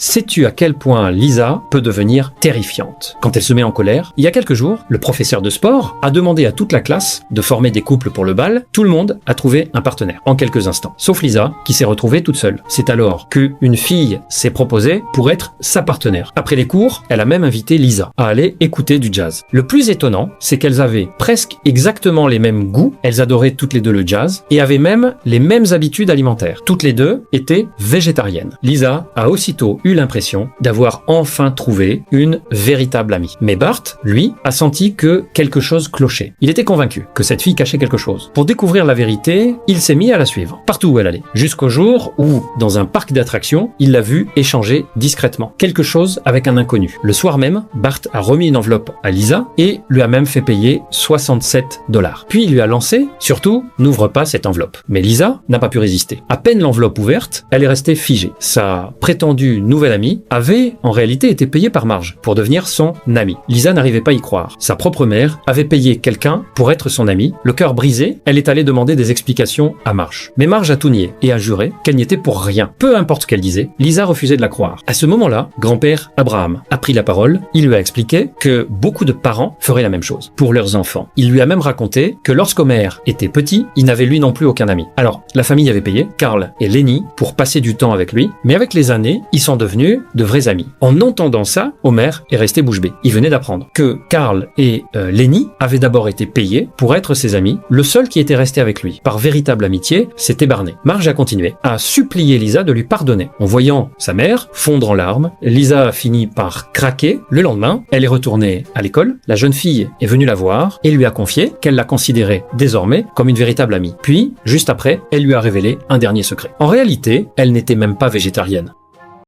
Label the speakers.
Speaker 1: Sais-tu à quel point Lisa peut devenir terrifiante quand elle se met en colère? Il y a quelques jours, le professeur de sport a demandé à toute la classe de former des couples pour le bal. Tout le monde a trouvé un partenaire en quelques instants, sauf Lisa qui s'est retrouvée toute seule. C'est alors qu'une fille s'est proposée pour être sa partenaire. Après les cours, elle a même invité Lisa à aller écouter du jazz. Le plus étonnant, c'est qu'elles avaient presque exactement les mêmes goûts, elles adoraient toutes les deux le jazz et avaient même les mêmes habitudes alimentaires. Toutes les deux étaient végétariennes. Lisa a aussitôt eu l'impression d'avoir enfin trouvé une véritable amie. Mais Bart, lui, a senti que quelque chose clochait. Il était convaincu que cette fille cachait quelque chose. Pour découvrir la vérité, il s'est mis à la suivre, partout où elle allait. Jusqu'au jour où, dans un parc d'attractions, il l'a vue échanger discrètement quelque chose avec un inconnu. Le soir même, Bart a remis une enveloppe à Lisa et lui a même fait payer $67. Puis il lui a lancé, surtout, n'ouvre pas cette enveloppe. Mais Lisa n'a pas pu résister. À peine l'enveloppe ouverte, elle est restée figée. Sa prétendue nouvelle amie avait en réalité été payée par Marge pour devenir son amie. Lisa n'arrivait pas à y croire. Sa propre mère avait payé quelqu'un pour être son amie. Le cœur brisé, elle est allée demander des explications à Marge. Mais Marge a tout nié et a juré qu'elle n'y était pour rien. Peu importe ce qu'elle disait, Lisa refusait de la croire. À ce moment-là, grand-père Abraham a pris la parole. Il lui a expliqué que beaucoup de parents feraient la même chose pour leurs enfants. Il lui a même raconté que lorsqu'Homer était petit, il n'avait lui non plus aucun ami. Alors, la famille avait payé Carl et Lenny pour passer du temps avec lui, mais avec les années, ils sont devenus de vrais amis. En entendant ça, Homer est resté bouche bée. Il venait d'apprendre que Carl et Lenny avaient d'abord été payés pour être ses amis. Le seul qui était resté avec lui, par véritable amitié, c'était Barney. Marge a continué à supplier Lisa de lui pardonner. En voyant sa mère fondre en larmes, Lisa a fini par craquer. Le lendemain, elle est retournée à l'école. La jeune fille est venue la voir et lui a confié qu'elle la considérait désormais comme une véritable amie. Puis, juste après, elle lui a révélé un dernier secret. En réalité, elle n'était même pas végétarienne.